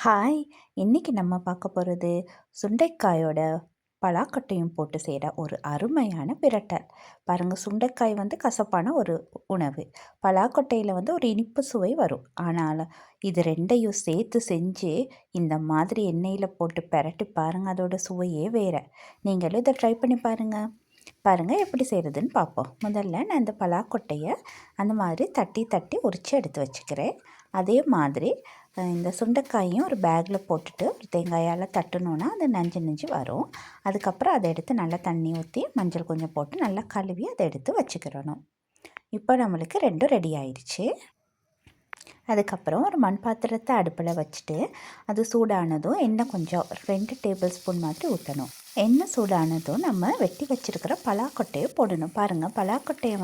Hi! இன்னைக்கு நம்ம பார்க்க போகிறது சுண்டைக்காயோட பலாக்கொட்டையும் போட்டு செய்கிற ஒரு அருமையான பிரட்டல். பாருங்கள், சுண்டைக்காய் கசப்பான ஒரு உணவு. பலாக்கொட்டையில் ஒரு இனிப்பு சுவை வரும். ஆனால் இது ரெண்டையும் சேர்த்து செஞ்சு இந்த மாதிரி எண்ணெயில் போட்டு பெரட்டி பாருங்கள், அதோட சுவையே வேறு. நீங்களும் இதை ட்ரை பண்ணி பாருங்கள் எப்படி செய்கிறதுன்னு பார்ப்போம். முதல்ல நான் இந்த பலாக்கொட்டையை அந்த மாதிரி தட்டி தட்டி உரித்து எடுத்து வச்சுக்கிறேன். அதே மாதிரி இந்த சுண்டைக்காயும் ஒரு பேக்கில் போட்டுட்டு ஒரு தேங்காயால் தட்டணுன்னா அது நஞ்சு நஞ்சு வரும். அதுக்கப்புறம் அதை எடுத்து நல்லா தண்ணி ஊற்றி மஞ்சள் கொஞ்சம் போட்டு நல்லா கழுவி அதை எடுத்து வச்சுக்கிறணும். இப்போ நம்மளுக்கு ரெண்டும் ரெடி ஆயிடுச்சு. அதுக்கப்புறம் ஒரு மண் பாத்திரத்தை அடுப்பில் வச்சுட்டு அது சூடானதும் எண்ணெய் கொஞ்சம் 2 டேபிள் ஸ்பூன் மாதிரி ஊற்றணும். எண்ணெய் சூடானதும் நம்ம வெட்டி வச்சுருக்கிற பலாக்கொட்டையை போடணும். பாருங்கள், பலாக்கொட்டையை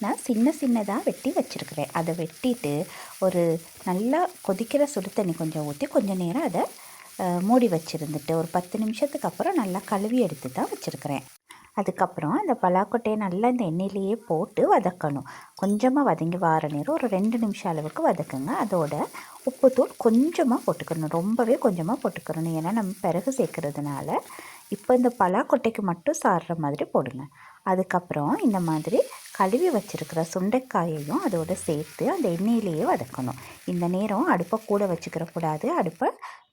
நான் சின்னதாக வெட்டி வச்சுருக்கிறேன். அதை வெட்டிட்டு ஒரு நல்லா கொதிக்கிற சுடு தண்ணி கொஞ்சம் ஊற்றி கொஞ்சம் நேரம் அதை மூடி வச்சுருந்துட்டு ஒரு 10 நிமிஷத்துக்கு அப்புறம் நல்லா கழுவி எடுத்து தான் வச்சுருக்கிறேன். அதுக்கப்புறம் அந்த பலாக்கொட்டையை நல்லா இந்த எண்ணெயிலேயே போட்டு வதக்கணும். கொஞ்சமாக வதங்கி வார நேரம் ஒரு 2 நிமிஷம் அளவுக்கு வதக்குங்க. அதோட உப்புத்தூள் கொஞ்சமாக போட்டுக்கணும், ரொம்பவே கொஞ்சமாக போட்டுக்கணும். ஏன்னா நம்ம பிறகு சேர்க்கறதுனால. இப்போ இந்த பலாக்கொட்டைக்கு மட்டும் சாறுற மாதிரி போடுங்க. அதுக்கப்புறம் இந்த மாதிரி கழுவி வச்சுருக்கிற சுண்டைக்காயையும் அதோடு சேர்த்து அந்த எண்ணெயிலேயே வதக்கணும். இந்த நேரம் அடுப்பை கூட வச்சுக்கிறக்கூடாது, அடுப்பை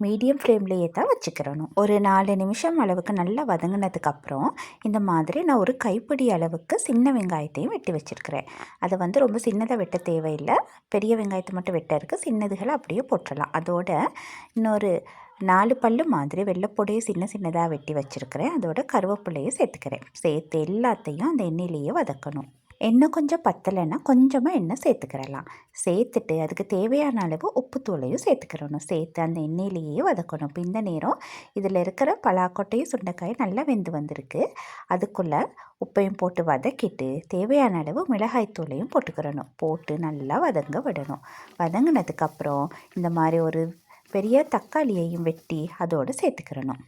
மீடியம் ஃப்ளேம்லேயே தான் வச்சுக்கிறணும். ஒரு 4 நிமிஷம் அளவுக்கு நல்லா வதங்கினதுக்கப்புறம் இந்த மாதிரி நான் ஒரு கைப்பிடி அளவுக்கு சின்ன வெங்காயத்தையும் வெட்டி வச்சுருக்கிறேன். அதை ரொம்ப சின்னதாக வெட்ட தேவையில்லை, பெரிய வெங்காயத்தை மட்டும் வெட்ட இருக்குது. சின்னதுகளை அப்படியே போட்டுடலாம். அதோட இன்னொரு 4 பல்லு மாதிரி வெள்ளைப்பொடியை சின்னதாக வெட்டி வச்சுருக்கிறேன். அதோட கருவேப்பிலையை சேர்த்துக்கிறேன். சேர்த்து எல்லாத்தையும் அந்த எண்ணெயிலேயே வதக்கணும். எண்ணெய் கொஞ்சம் பத்தலைன்னா கொஞ்சமாக எண்ணெய் சேர்த்துக்கிறலாம். சேர்த்துட்டு அதுக்கு தேவையான அளவு உப்புத்தூளையும் சேர்த்துக்கிறணும். சேர்த்து அந்த எண்ணெயிலேயே வதக்கணும். இப்போ இந்த நேரம் இதில் இருக்கிற பலாக்கொட்டையும் சுண்டைக்காயும் நல்லா வெந்து வந்திருக்கு. அதுக்குள்ளே உப்பையும் போட்டு வதக்கிட்டு தேவையான அளவு மிளகாய்த்தூளையும் போட்டுக்கிறணும். போட்டு நல்லா வதங்க விடணும். வதங்கினதுக்கப்புறம் இந்த மாதிரி ஒரு பெரிய தக்காளியையும் வெட்டி அதோடு சேர்த்துக்கிறணும்.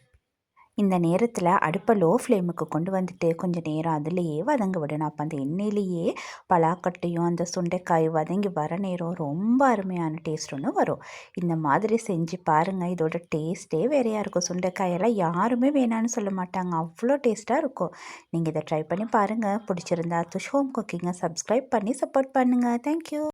இந்த நேரத்தில் அடுப்பை லோ ஃப்ளேமுக்கு கொண்டு வந்துட்டு கொஞ்சம் நேரம் அதிலேயே வதங்க விடணும். அப்போ அந்த எண்ணெயிலேயே பலாக்கொட்டையும் அந்த சுண்டைக்காய் வதங்கி வர நேரம் ரொம்ப அருமையான டேஸ்ட் ஒன்று வரும். இந்த மாதிரி செஞ்சு பாருங்கள், இதோட டேஸ்ட்டே வேறையாக இருக்கும். சுண்டைக்காயெல்லாம் யாருமே வேணான்னு சொல்ல மாட்டாங்க, அவ்வளோ டேஸ்ட்டாக இருக்கும். நீங்கள் இதை ட்ரை பண்ணி பாருங்கள். பிடிச்சிருந்தா துஷ் ஹோம் குக்கிங்கை சப்ஸ்கிரைப் பண்ணி சப்போர்ட் பண்ணுங்கள். தேங்க்யூ.